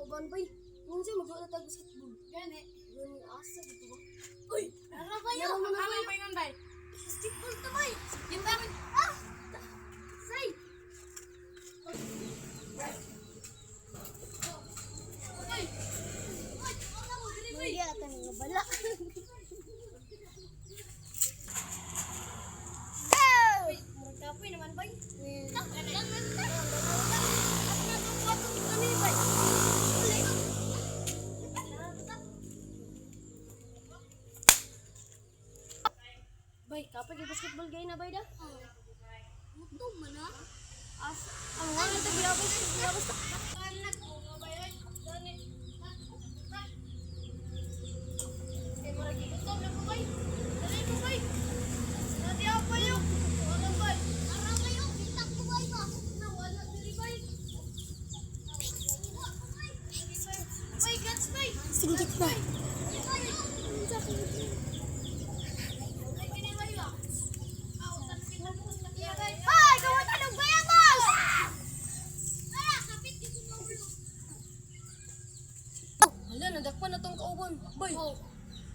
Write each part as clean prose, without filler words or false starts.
kauban bay. Nung siya magluto na basketball. Gani. Gani asa gitu ba? Uy, nara ba yun? Ano pa yun, bay? Basketball to bay. Yung ba? Ah! Say! Hindi ata nga bala. Magkapoy naman bay. Bay, kapag yung basketball gay na bay da? Muto man ha? Ang nga nito bilabos ta. Anak ko nga bay ay. Ganit. Kaya mo lagi ito na po bay. Dali po bay. Dati ako yung. Wala bay. Ara kayo. Bitak ko bay ba? Nawala dali bay. Bay, gats bay. Singgit na. Hala, nadakpan na tong kauban. Boy.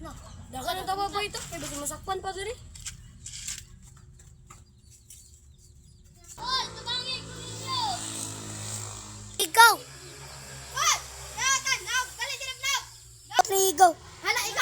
Na, dakan ang taba boy ito. Kaya basi masakpan pa diri. Hoy, tabangi ko ninyo. Ikaw. Hoy, dakan, nab, dali dinab. 3 go. Hala, ikaw.